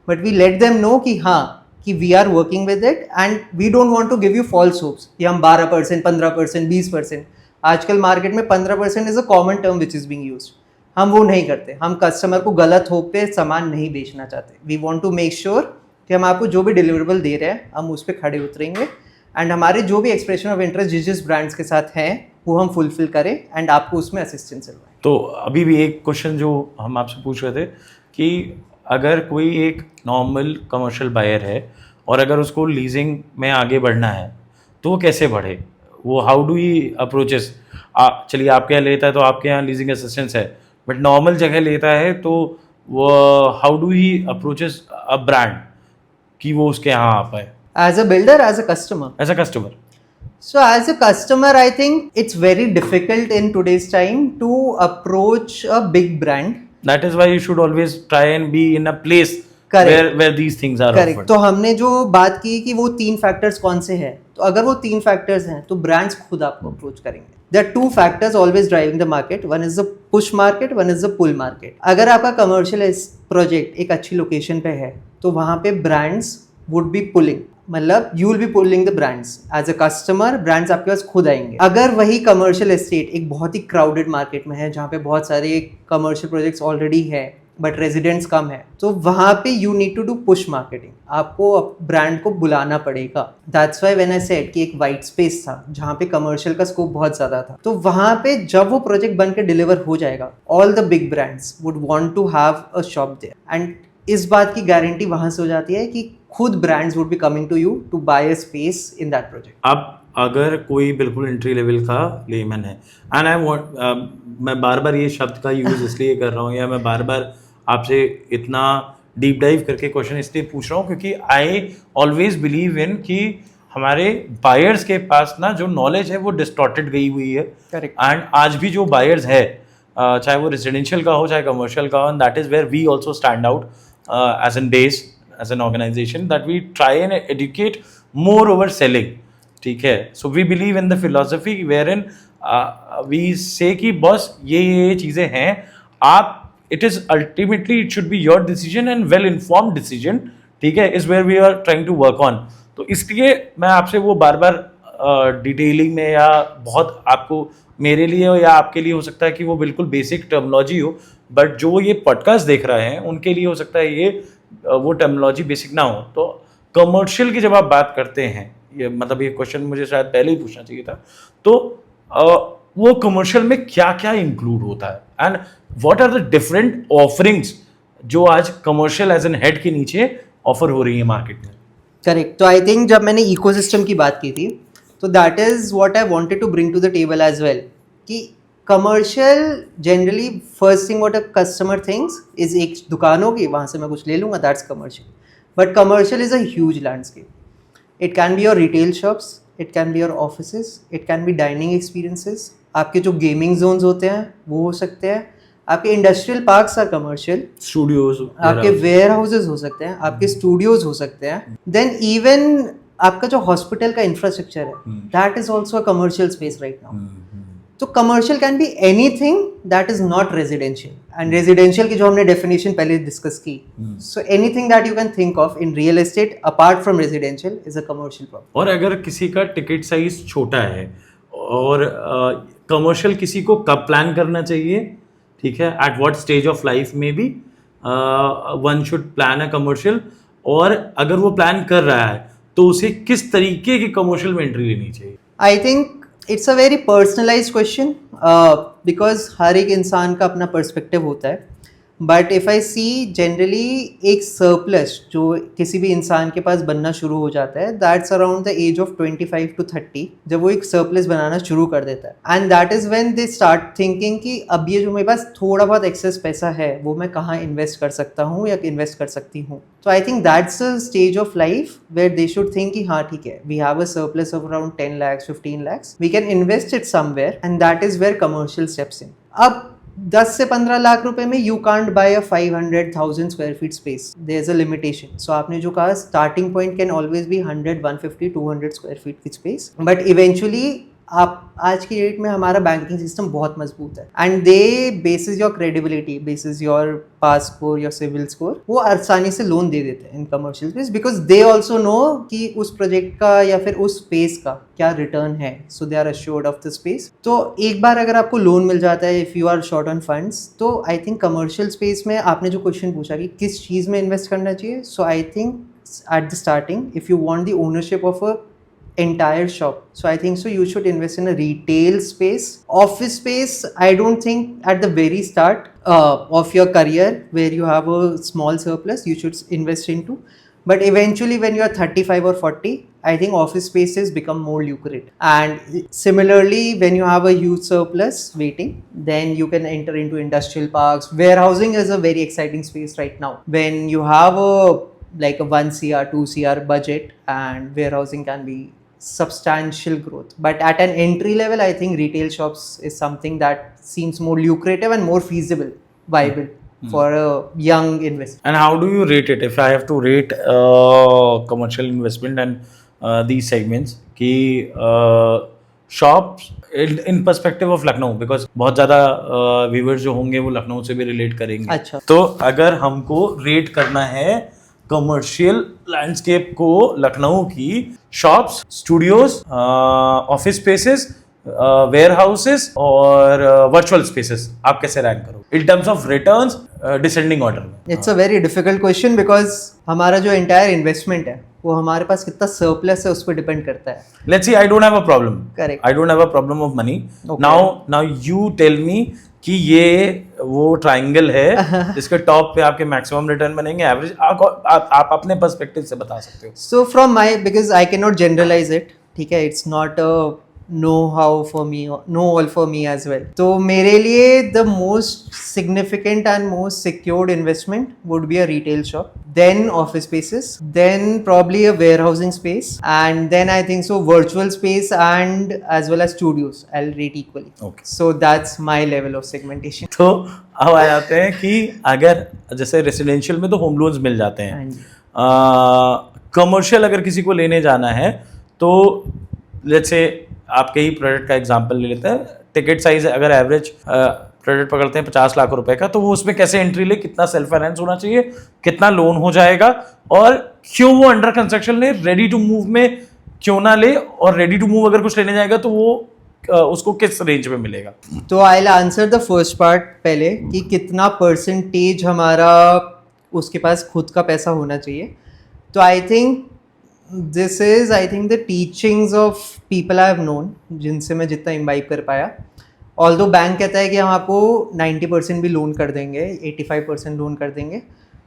but we let them know कि हाँ कि we are working with it, and we don't want to give you false hopes कि हम 12%, 15%, 20%। आजकल market में 15% is a common term which is being used. हम वो नहीं करते, हम कस्टमर को गलत होप पे सामान नहीं बेचना चाहते। We want to make sure कि हम आपको जो भी डिलीवरेबल दे रहे हैं हम उस पर खड़े उतरेंगे एंड हमारे जो भी एक्सप्रेशन ऑफ इंटरेस्ट जिस ब्रांड्स के साथ हैं वो हम फुलफिल करें एंड आपको उसमें असिस्टेंस दिलवाएं। तो अभी भी एक क्वेश्चन जो हम आपसे पूछ रहे थे कि अगर कोई एक नॉर्मल कमर्शियल बायर है और अगर उसको लीजिंग में आगे बढ़ना है तो वो कैसे बढ़े, वो हाउ डू ही अप्रोचेस? चलिए आपके यहाँ लेता है तो आपके यहाँ लीजिंग असिस्टेंस है, बट नॉर्मल जगह लेता है तो वो how do he approaches a brand कि वो उसके यहाँ आ पाए as a builder, as a customer? As a customer. So as a customer, I think it's very difficult in today's time to approach a big brand. That is why you should always try and be in a place where these things are Correct. offered. तो हमने जो बात की कि वो 3 factors कौन से हैं, तो अगर वो 3 फैक्टर्स हैं तो ब्रांड्स खुद आपको अप्रोच करेंगे। There are 2 factors always driving the market. One is the push market, one is the pull market. अगर आपका कमर्शियल प्रोजेक्ट एक अच्छी लोकेशन पे है तो वहाँ पे ब्रांड्स would be pulling, मतलब you will be pulling the brands as a customer, brands आपके पास खुद आएंगे। अगर वही कमर्शियल एस्टेट एक बहुत ही क्राउडेड मार्केट में है जहाँ पे बहुत सारे कमर्शियल प्रोजेक्ट्स ऑलरेडी है बट रेजिडेंट्स कम है, तो वहाँ पे you need to do push marketing, आपको ब्रांड को बुलाना पड़ेगा। That's why when I said कि एक वाइट स्पेस था जहाँ पे कमर्शियल का स्कोप बहुत ज्यादा था, तो वहाँ पे जब वो प्रोजेक्ट बन के डिलीवर हो जाएगा all the big brands would want to have a shop there and इस बात की गारंटी वहाँ से हो जाती है कि खुद brands would be coming to you to buy a space in that project. अब अगर कोई बिल्कुल एंट्री लेवल का लेमन है एंड आई वांट, मैं बार बार ये शब्द का यूज़ इसलिए कर रहा हूँ या मैं बार बार आपसे इतना डीप डाइव करके क्वेश्चन इसलिए पूछ रहा हूँ क्योंकि आई ऑलवेज बिलीव इन कि हमारे बायर्स के पास ना जो नॉलेज है वो डिस्टॉर्टेड गई हुई है। करेक्ट। एंड आज भी जो बायर्स है चाहे वो रेजिडेंशियल का हो चाहे कमर्शियल का हो, and that is where we also stand out as an base as an organization that we try and educate more over selling. ठीक है, so we believe in the philosophy wherein we say कि boss ये चीज़ें हैं, आप it is ultimately it should be your decision and well informed decision, ठीक है, is where we are trying to work on. तो इसलिए मैं आपसे वो बार बार डिटेलिंग में या बहुत आपको मेरे लिए हो या आपके लिए हो सकता है कि वो बिल्कुल बेसिक टर्मिनोलॉजी हो, बट जो ये पॉडकास्ट देख रहे हैं उनके लिए हो सकता है ये वो टर्मिनोलॉजी बेसिक ना हो। तो कमर्शियल की जब आप बात करते हैं, ये मतलब ये क्वेश्चन मुझे शायद पहले ही पूछना चाहिए था, तो वो कमर्शियल में क्या क्या इंक्लूड होता है and what are the different offerings जो आज कमर्शियल एज एन हेड के नीचे ऑफर हो रही है मार्केट में? करेक्ट। तो आई थिंक जब मैंने इकोसिस्टम की बात की थी तो that is what I wanted to bring to the table as well कि commercial generally first thing what a customer things is एक दुकान होगी वहाँ से मैं कुछ ले लूँगा, that's commercial. But commercial is a huge landscape. It can be your retail shops, it can be your offices, it can be dining experiences, आपके जो गेमिंग जोन्स होते हैं वो हो सकते हैं, आपके industrial parks or commercial, studios, आपके वेयर हाउसेज हो सकते हैं, आपके स्टूडियोज हो सकते हैं, देन इवन आपका जो हॉस्पिटल का इंफ्रास्ट्रक्चर है that is also a commercial space right now. तो commercial can be anything that is not residential, and residential की जो हमने डेफिनेशन पहले डिस्कस की, so anything that you can think of in real estate apart from residential is a commercial property. और अगर किसी का टिकट साइज छोटा है और कमर्शियल किसी को कब प्लान करना चाहिए, ठीक है, at what stage of life में भी one should plan a commercial, और अगर वो प्लान कर रहा है तो उसे किस तरीके की कमर्शियल में एंट्री लेनी चाहिए? I think it's a very personalised question because हर एक इंसान का अपना पर्सपेक्टिव होता है। But if I see generally एक सरप्लस जो किसी भी इंसान के पास बनना शुरू हो जाता है that's around the age of 25 to 30, जब वो एक सरप्लस बनाना शुरू कर देता है, and that is when they start thinking कि अब ये जो मेरे पास थोड़ा बहुत एक्सेस पैसा है वो मैं कहाँ इन्वेस्ट कर सकता हूँ या इन्वेस्ट कर सकती हूँ। तो I think that's a stage of life where they should think कि हाँ ठीक है, we have a surplus of around 10 lakhs 15 lakhs, we can invest it somewhere, and that is where commercial steps in. अब 10 से 15 लाख रुपए में you can't buy a 500,000 square feet space, there is a limitation. So आपने जो कहा starting point can always be 100, 150, 200 square feet की space, but eventually आप आज की डेट में हमारा बैंकिंग सिस्टम बहुत मजबूत है and they basis your credibility, basis your pass score, your CIBIL score, वो आसानी से लोन दे देते हैं in commercial space because they also know कि उस प्रोजेक्ट का या फिर उस स्पेस का क्या रिटर्न है, so they are assured of the space. तो एक बार अगर आपको लोन मिल जाता है if you are short on funds, तो आई थिंक कमर्शियल स्पेस में आपने जो क्वेश्चन पूछा कि किस चीज़ में इन्वेस्ट करना चाहिए, so I think at the starting if you want the ownership of a entire shop, so I think so you should invest in a retail space. Office space, I don't think at the very start of your career where you have a small surplus you should invest into, but eventually when you are 35 or 40, I think office spaces become more lucrative. And similarly when you have a huge surplus waiting, then you can enter into industrial parks. Warehousing is a very exciting space right now when you have a like a 1 CR 2 CR budget, and warehousing can be substantial growth. But at an entry level, I think retail shops is something that seems more lucrative and more feasible, viable for a young investor. And how do you rate it? If I have to rate commercial investment and these segments, कि shops in perspective of Lucknow, because बहुत ज़्यादा viewers जो होंगे वो लखनऊ से भी relate करेंगे। अच्छा। तो अगर हमको rate करना है कमर्शियल लैंडस्केप को लखनऊ की shops, studios, office spaces, warehouses और वर्चुअल स्पेसेस, आप कैसे रैंक करो in terms of returns descending order में? It's a very difficult question because हमारा जो एंटायर इन्वेस्टमेंट है वो हमारे पास कितना सरप्लस है उस पर डिपेंड करता है। Let's see, I don't have a problem, correct, I don't have a problem of money. Okay. Now you tell me कि ये वो ट्रायंगल है जिसके टॉप पे आपके मैक्सिमम रिटर्न बनेंगे, एवरेज आप अपने पर्सपेक्टिव से बता सकते हो। So from my, because I can not generalise it, ठीक है, it's not a know how for me, know all for me as well. तो मेरे लिए the most significant and most secured investment would be a retail shop, then office spaces, then probably a warehousing space, and then I think so virtual space and as well as studios I'll rate equally. Okay. So that's my level of segmentation. तो अब आ जाते हैं कि अगर जैसे residential में तो home loans मिल जाते हैं, कमर्शियल अगर किसी को लेने जाना है तो लेट्स से आपके ही प्रोडक्ट का एग्जांपल ले लेते हैं। टिकट साइज अगर एवरेज प्रोडक्ट पकड़ते हैं 50 लाख रुपए का, तो वो उसमें कैसे एंट्री ले, कितना सेल्फ फाइनेंस होना चाहिए, कितना लोन हो जाएगा, और क्यों वो अंडर कंस्ट्रक्शन ले, रेडी टू मूव में क्यों ना ले, और रेडी टू मूव अगर कुछ लेने जाएगा तो वो उसको किस रेंज में मिलेगा? तो I will answer the first part पहले कि कितना परसेंटेज हमारा उसके पास खुद का पैसा होना चाहिए। तो I think this is I think the teachings of people I have known, जिनसे मैं जितना इम्बाइब कर पाया। ऑल्दो बैंक कहता है कि हम आपको 90% भी लोन कर देंगे, 85% लोन कर देंगे,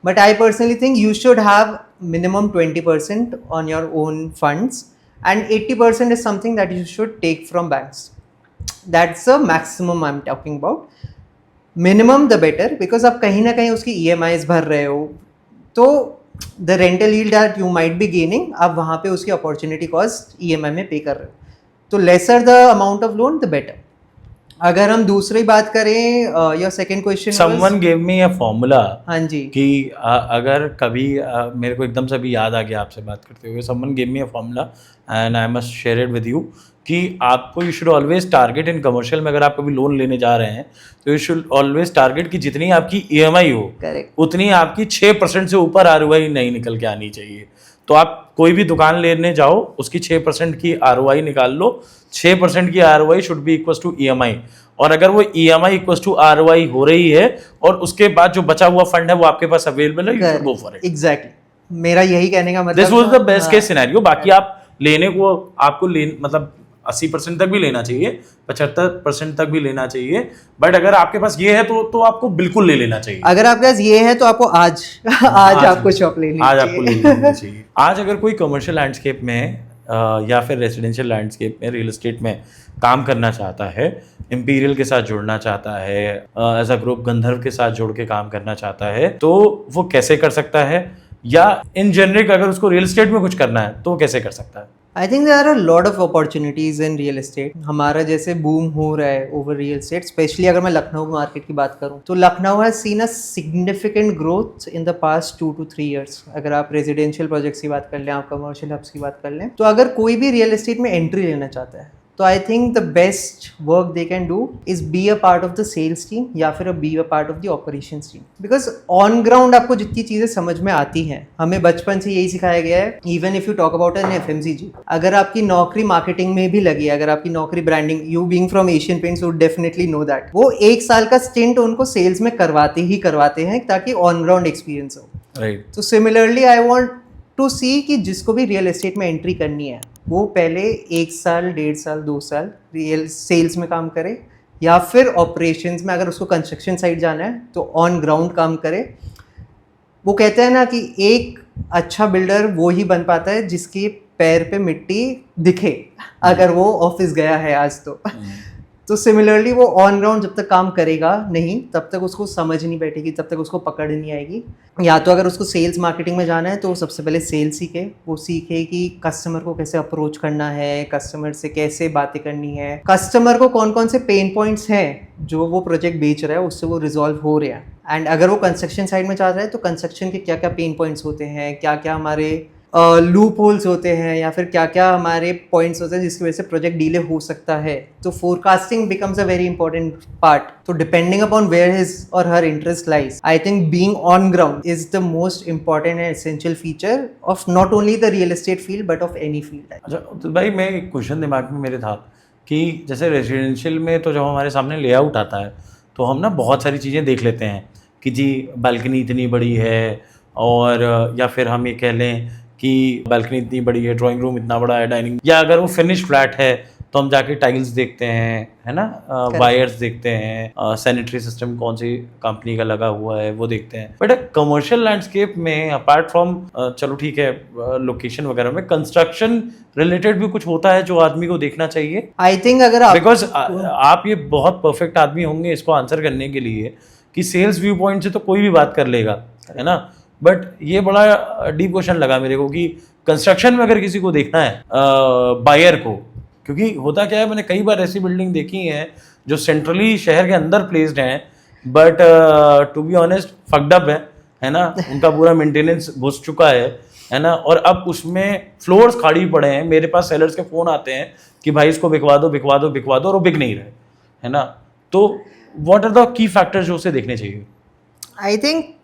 but I personally think you should have minimum 20% on your own funds and 80% is something that you should take from banks. That's a maximum I am talking about, minimum the better, because आप कहीं ना कहीं उसकी EMIs भर रहे हो, तो the rental yield that you might be gaining, आप वहाँ पे उसकी अपॉर्चुनिटी कॉस्ट EMI में पे कर रहे हो, तो lesser the amount of loan the better. अगर हम दूसरी बात करें, your second question, someone give me a formula, हाँ जी, कि अगर कभी मेरे को एकदम से अभी याद आ गया आपसे बात करते हुए, someone give me a formula and I must share it with you, कि आपको you should always target in commercial में, अगर आप कभी लोन लेने जा रहे हैं तो यू शुड ऑलवेज टारगेट कि जितनी आपकी EMI हो, करेक्ट, उतनी आपकी 6% से ऊपर ROI नहीं निकल के आनी चाहिए। तो आप कोई भी दुकान लेने जाओ, उसकी 6% की ROI निकाल लो, 6% की ROI should be equal to EMI, और अगर वो EMI इक्वल टू ROI हो रही है और उसके बाद जो बचा हुआ फंड है वो आपके पास अवेलेबल है, you should go for it. Exactly, मेरा यही कहने का मतलब, this was the best case scenario. बाकी आप लेने को आपको मतलब 80% तक भी लेना चाहिए, 75% तक भी लेना चाहिए, बट अगर आपके पास ये है तो आपको बिल्कुल ले लेना चाहिए। अगर आपके पास ये है तो आपको आज आपको शॉप लेनी आज आपको ले लेना चाहिए। आज अगर कोई कमर्शियल लैंडस्केप में या फिर रेजिडेंशियल लैंडस्केप में, रियल एस्टेट में काम करना चाहता है, इंपीरियल के साथ जुड़ना चाहता है, एज अ ग्रुप गंधर्व के साथ जुड़ के काम करना चाहता है, तो वो कैसे कर सकता है? या इन जेनरिक अगर उसको रियल एस्टेट में कुछ करना है तो वो कैसे कर सकता है? I think there are a lot of opportunities in real estate. हमारा जैसे बूम हो रहा है ओवर रियल एस्टेट, स्पेशली अगर मैं लखनऊ मार्केट की बात करूं तो Lucknow has seen a significant growth in the past 2 to 3 years। अगर आप रेजिडेंशियल प्रोजेक्ट्स की बात कर लें, आप कमर्शियल हब्स की बात कर लें, तो अगर कोई भी रियल एस्टेट में एंट्री लेना चाहता है तो I think the best work they can do is be a part of the sales team या फिर be a part of the operations team, because on ground आपको जितनी चीजें समझ में आती हैं, हमें बचपन से यही सिखाया गया है, even if you talk about an FMCG, अगर आपकी नौकरी मार्केटिंग में भी लगी है, अगर आपकी नौकरी branding, you being from Asian paints would definitely know that, वो 1 साल का स्टिंट उनको सेल्स में करवाते हैं ताकि ऑन ग्राउंड एक्सपीरियंस हो। राइट। तो सिमिलरली आई वांट टू सी कि जिसको भी रियल एस्टेट में एंट्री करनी है वो पहले 1 साल, 1.5 साल, 2 साल रियल सेल्स में काम करे, या फिर ऑपरेशंस में अगर उसको कंस्ट्रक्शन साइड जाना है तो ऑन ग्राउंड काम करे। वो कहते हैं ना कि एक अच्छा बिल्डर वो ही बन पाता है जिसके पैर पे मिट्टी दिखे अगर वो ऑफिस गया है आज तो सिमिलरली वो ऑन ग्राउंड जब तक काम करेगा नहीं तब तक उसको समझ नहीं बैठेगी, तब तक उसको पकड़ नहीं आएगी। या तो अगर उसको सेल्स मार्केटिंग में जाना है तो सबसे पहले सेल्स सीखे, वो सीखे कि कस्टमर को कैसे अप्रोच करना है, कस्टमर से कैसे बातें करनी है, कस्टमर को कौन कौन से पेन पॉइंट्स हैं जो वो प्रोजेक्ट बेच रहा है उससे वो रिजॉल्व हो रहा है। एंड अगर वो कंस्ट्रक्शन साइड में जा रहा है तो कंस्ट्रक्शन के क्या क्या पेन पॉइंट्स होते हैं, क्या क्या हमारे लूप होल्स होते हैं, या फिर क्या क्या हमारे पॉइंट्स होते हैं जिसकी वजह से प्रोजेक्ट डिले हो सकता है। तो forecasting becomes a very important part. तो डिपेंडिंग अपॉन वेयर हिज और हर interest lies, I think being on ground is the most important and essential feature of not only the real estate field but of any field. अच्छा, तो भाई मैं एक question दिमाग में मेरे था कि जैसे रेजिडेंशियल में तो जब हमारे सामने लेआउट आता है तो हम ना बहुत सारी चीज़ें देख लेते हैं कि जी बालकनी इतनी बड़ी है, और या फिर हम ये कह लें कि बालकनी इतनी बड़ी है, ड्राइंग रूम इतना बड़ा है, डाइनिंग, या अगर वो फिनिश फ्लैट है तो हम जाके टाइल्स देखते हैं, है ना, वायर्स देखते हैं, सैनिटरी सिस्टम कौन सी कंपनी का लगा हुआ है वो देखते हैं। बट कमर्शियल लैंडस्केप में अपार्ट फ्रॉम चलो ठीक है लोकेशन वगैरह में, कंस्ट्रक्शन रिलेटेड भी कुछ होता है जो आदमी को देखना चाहिए? आई थिंक अगर आप बिकॉज आप ये बहुत परफेक्ट आदमी होंगे इसको आंसर करने के लिए कि सेल्स व्यू पॉइंट से तो कोई भी बात कर लेगा, है ना, बट ये बड़ा डीप क्वेश्चन लगा मेरे को कि कंस्ट्रक्शन में अगर किसी को देखना है बायर को, क्योंकि होता क्या है, मैंने कई बार ऐसी बिल्डिंग देखी है जो सेंट्रली शहर के अंदर प्लेस्ड हैं but to be honest fucked up है ना, उनका पूरा मेंटेनेंस घुस चुका है ना, और अब उसमें फ्लोर्स खाली पड़े हैं। मेरे पास सेलर्स के फ़ोन आते हैं कि भाई इसको बिकवा दो बिकवा दो बिकवा दो, और वो बिक नहीं रहे, है ना। तो what are the key factors जो उसे देखने चाहिए? आई थिंक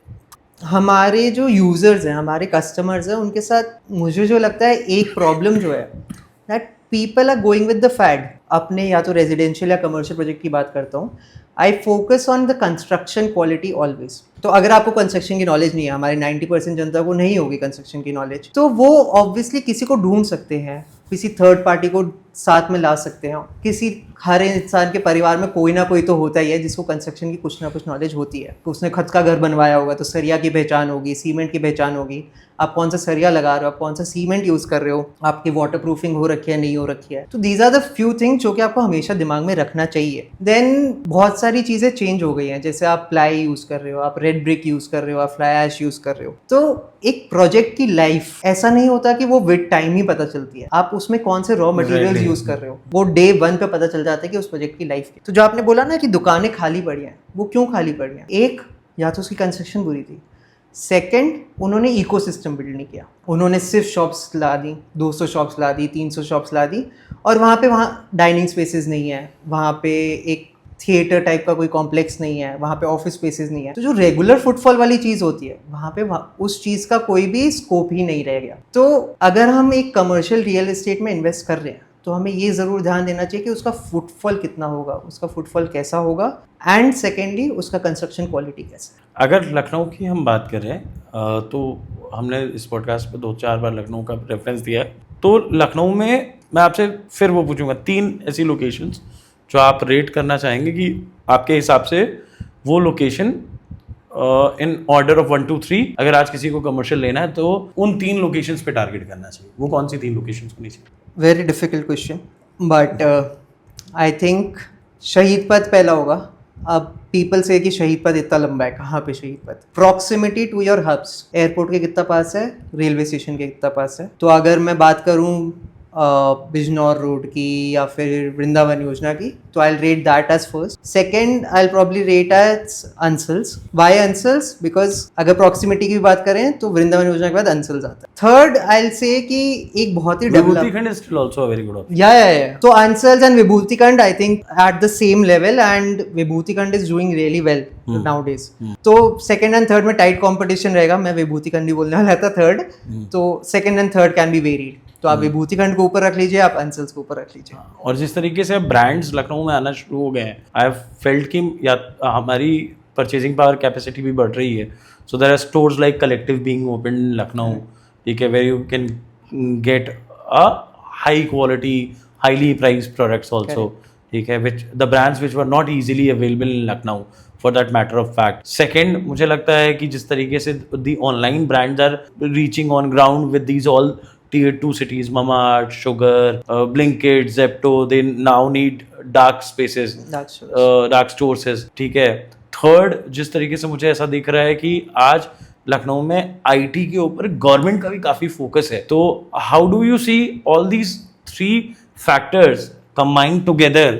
हमारे जो यूजर्स हैं, हमारे कस्टमर्स हैं, उनके साथ मुझे जो लगता है एक प्रॉब्लम जो है that people are going with the fad. अपने या तो रेजिडेंशियल या कमर्शियल प्रोजेक्ट की बात करता हूँ, I focus on the construction quality always. तो अगर आपको कंस्ट्रक्शन की नॉलेज नहीं है, हमारे 90% जनता को नहीं होगी कंस्ट्रक्शन की नॉलेज, तो वो ऑब्वियसली किसी को ढूंढ सकते हैं, किसी थर्ड पार्टी को साथ में ला सकते हैं। किसी हर इंसान के परिवार में कोई ना कोई तो होता ही है जिसको कंस्ट्रक्शन की कुछ ना कुछ नॉलेज होती है। उसने खुद का घर बनवाया होगा तो सरिया की पहचान होगी, सीमेंट की पहचान होगी, आप कौन सा सरिया लगा रहे हो, आप कौन सा सीमेंट यूज़ कर रहे हो, आपकी वाटर प्रूफिंग हो रखी है नहीं हो रखी है। तो these are the few things जो कि आपको हमेशा दिमाग में रखना चाहिए। देन बहुत सारी चीज़ें चेंज हो गई हैं, जैसे आप प्लाई यूज़ कर रहे हो, आप रेड ब्रिक यूज़ कर रहे हो, आप फ्लाई ऐश यूज़ कर रहे हो। तो एक प्रोजेक्ट की लाइफ ऐसा नहीं होता कि वो विद टाइम ही पता चलती है, आप उसमें कौन से रॉ मटेरियल्स यूज़ कर रहे हो वो डे 1 पे पता चल जाता है कि उस प्रोजेक्ट की लाइफ। तो जो आपने बोला ना कि दुकानें खाली पड़ी हैं, वो क्यों खाली पड़ी हैं? एक, या तो उसकी कंस्ट्रक्शन बुरी थी, सेकंड उन्होंने इकोसिस्टम बिल्ड नहीं किया, उन्होंने सिर्फ शॉप्स ला दी, 200 शॉप्स ला दी, 300 शॉप्स ला दी, और वहाँ डाइनिंग स्पेसेस नहीं है, वहाँ पे एक थिएटर टाइप का कोई कॉम्प्लेक्स नहीं है, वहाँ पे ऑफिस स्पेसेस नहीं है। तो जो रेगुलर फुटफॉल वाली चीज़ होती है वहाँ पे उस चीज़ का कोई भी स्कोप ही नहीं रह गया। तो अगर हम एक कमर्शियल रियल एस्टेट में इन्वेस्ट कर रहे हैं तो हमें ये ज़रूर ध्यान देना चाहिए कि उसका फुटफॉल कितना होगा, उसका फुटफॉल कैसा होगा, एंड सेकेंडली उसका कंस्ट्रक्शन क्वालिटी कैसा है। अगर लखनऊ की हम बात करें तो हमने इस पॉडकास्ट पे 2-4 बार लखनऊ का रेफरेंस दिया है, तो लखनऊ में मैं आपसे फिर वो पूछूंगा 3 ऐसी लोकेशंस जो आप रेट करना चाहेंगे कि आपके हिसाब से वो लोकेशन इन ऑर्डर ऑफ 1 2 3 अगर आज किसी को कमर्शियल लेना है तो उन 3 लोकेशंस पे टारगेट करना चाहिए, वो कौन सी 3 लोकेशंस होनी चाहिए? Very difficult question, but I think शहीद पथ पहला होगा। अब पीपल से कि शहीद पथ इतना लंबा है, कहाँ पे Shaheed Path? Proximity to your hubs, airport के कितना पास है, रेलवे स्टेशन के कितना पास है। तो अगर मैं बात करूँ बिजनौर रोड की या फिर वृंदावन योजना की, तो I rate that as first. Second I probably rate as Ansals. Why Ansals? Because अगर प्रॉक्सिमिटी की बात करें तो वृंदावन योजना के बाद अंसल्स आता है. थर्ड आई से कि एक बहुत ही विभूति खंड is still also a very good option. yeah. So Ansals and Vibhuti Kand, I think at the same level, and Vibhuti Kand is doing really well nowadays. तो second and third में tight competition रहेगा. मैं विभूति खंड ही बोलने वाला था third. तो second and third can be varied. तो आप विभूति खंड को ऊपर रख लीजिए, आप अंसल्स को ऊपर रख लीजिए. और जिस तरीके से ब्रांड्स लखनऊ में आना शुरू हो गए हैं, आई हैव फेल्ट कि या हमारी परचेजिंग पावर कैपेसिटी भी बढ़ रही है. So there are stores like collective being open in Lucknow, ठीक है, where you can get a high quality highly priced products also, ठीक है, which the brands which were not easily available in Lucknow for that matter of fact. Second, मुझे लगता है कि जिस तरीके से the online brands are reaching on ground with these all tier 2 cities, Mamaearth, Sugar, Blinkit, Zepto, they now need dark spaces, dark stores, ठीक है. Third, जिस तरीके से मुझे ऐसा दिख रहा है कि आज लखनऊ में IT के ऊपर गवर्नमेंट का भी काफ़ी फोकस है. तो how do you see all these 3 factors combined together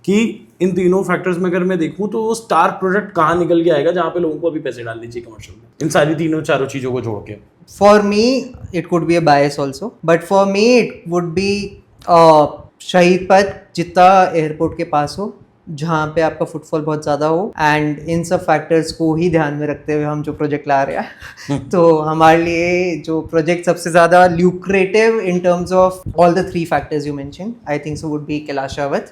कि इन तीनों फैक्टर्स में अगर मैं देखूं तो स्टार प्रोडक्ट कहाँ निकल के आएगा जहाँ पे लोगों को अभी पैसे डालने चाहिए कमर्शियल में, इन सारी तीनों चारों चीज़ों को जोड़ के? For me it could be a bias also, but for me it would be शहीद पथ जितना एयरपोर्ट के पास हो, जहाँ पे आपका फुटफॉल बहुत ज़्यादा हो, एंड इन सब फैक्टर्स को ही ध्यान में रखते हुए हम जो प्रोजेक्ट ला रहे हैं. तो हमारे लिए जो प्रोजेक्ट सबसे ज़्यादा lucrative in terms of all the 3 factors you mention, I think so would be कैलाशावत,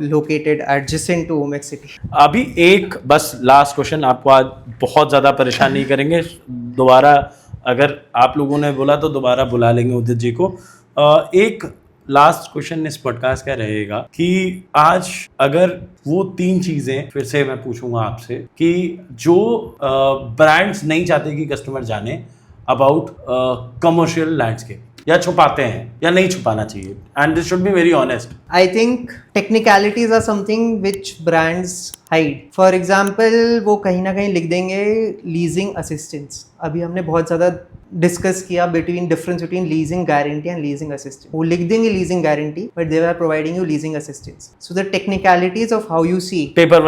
located adjacent to Omaxe city. अभी एक बस लास्ट क्वेश्चन, आपको आज बहुत ज़्यादा परेशान नहीं करेंगे. दोबारा अगर आप लोगों ने बोला तो दोबारा बुला लेंगे उदित जी को. एक लास्ट क्वेश्चन इस पॉडकास्ट का रहेगा कि आज अगर वो 3 चीजें फिर से मैं पूछूंगा आपसे कि जो ब्रांड्स नहीं चाहते कि कस्टमर जाने अबाउट कमर्शियल लैंडस्केप, या छुपाते हैं या नहीं छुपाना चाहिए, and this should be very honest. I think technicalities are something which brands hide. For example, वो कहीं ना कहीं लिख देंगे leasing assistance. अभी हमने बहुत ज़्यादा डिस्कस किया difference between leasing guarantee and leasing assistance. वो लिख देंगे leasing guarantee but they are providing you leasing assistance. So the technicalities of how you see paper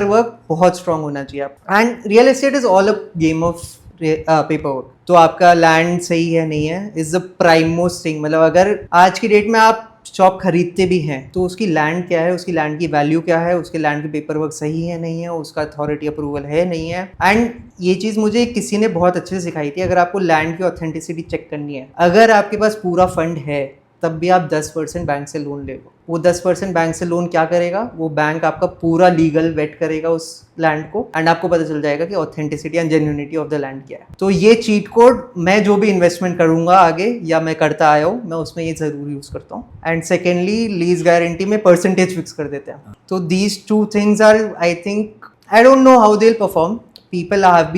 work बहुत स्ट्रांग होना चाहिए आप. And real estate is all a game of paper work. तो आपका land सही है नहीं है is the prime most thing. मतलब अगर आज की डेट में आप शॉप खरीदते भी हैं तो उसकी लैंड क्या है, उसकी लैंड की वैल्यू क्या है, उसके लैंड के पेपर वर्क सही है नहीं है, उसका अथॉरिटी अप्रूवल है नहीं है. एंड ये चीज़ मुझे किसी ने बहुत अच्छे से सिखाई थी. अगर आपको लैंड की ऑथेंटिसिटी चेक करनी है, अगर आपके पास पूरा फंड है तब भी आप 10% बैंक से लोन ले लो. वो 10% बैंक से लोन क्या करेगा, वो बैंक आपका पूरा लीगल वेट करेगा उस लैंड को, एंड आपको पता चल जाएगा कि authenticity and genuinity of the land क्या है. तो ये चीट कोड मैं जो भी इन्वेस्टमेंट करूंगा आगे या मैं करता आया हूँ, मैं उसमें ये जरूर यूज करता हूँ. एंड सेकेंडली लीज गारंटी में परसेंटेज फिक्स कर देते हैं. तो these 2 things are, I think, I don't know how they will perform. People have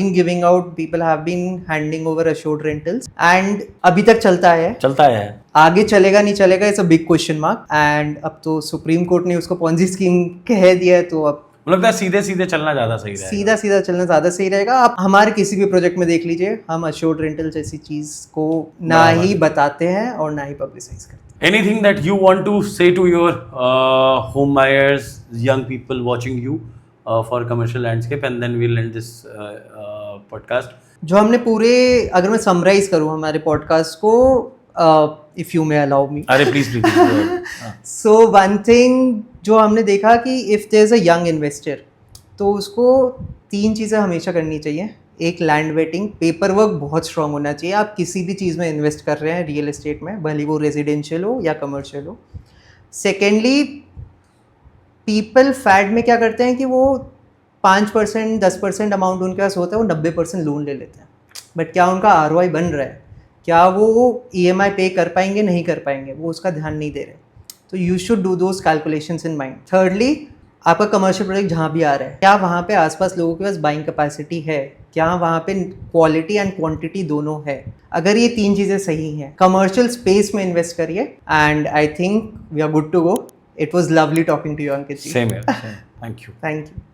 been handing over assured rentals and अभी तक चलता है. आगे चलेगा नहीं चलेगा it's a big question mark. And अब तो सुप्रीम कोर्ट ने उसको पॉन्जी स्कीम कह दिया है, तो अब लगता है सीधे चलना ज़्यादा सही रहेगा. सीधा चलना ज़्यादा सही रहेगा. आप हमारे किसी भी प्रोजेक्ट में देख लीजिए, हम अश्योर्ड रेंटल जैसी चीज़ को ना ही बताते हैं और ना ही पब्लिसाइज करते हैं. Anything that you want to say to your home buyers, young people watching you for commercial landscape, and then we'll end this podcast. जो हमने पूरे, अगर मैं समराइज करूँ हमारे पॉडकास्ट को, if you may allow me. अरे प्लीज. सो वन थिंग जो हमने देखा कि if there is a young investor, तो उसको 3 चीज़ें हमेशा करनी चाहिए. एक, लैंड वेटिंग. पेपर वर्क बहुत स्ट्रांग होना चाहिए. आप किसी भी चीज़ में इन्वेस्ट कर रहे हैं रियल एस्टेट में, भले वो रेजिडेंशियल हो या कमर्शियल हो. सेकेंडली, पीपल फैड में क्या करते हैं कि वो 5% 10% अमाउंट उनके पास होता है, वो 90% लोन ले लेते हैं. बट क्या उनका ROI बन रहा है, क्या वो EMI पे कर पाएंगे नहीं कर पाएंगे, वो उसका ध्यान नहीं दे रहे. तो you should do those calculations in mind. Thirdly, आपका कमर्शियल प्रोजेक्ट जहाँ भी आ रहा है, क्या वहाँ पे आसपास लोगों के पास बाइंग कैपेसिटी है, क्या वहाँ पे क्वालिटी एंड क्वांटिटी दोनों है. अगर ये 3 चीज़ें सही हैं, कमर्शियल स्पेस में इन्वेस्ट करिए, and I think we are good to go. It was lovely talking to you, Ankit ji. Same here. Thank you. Thank you.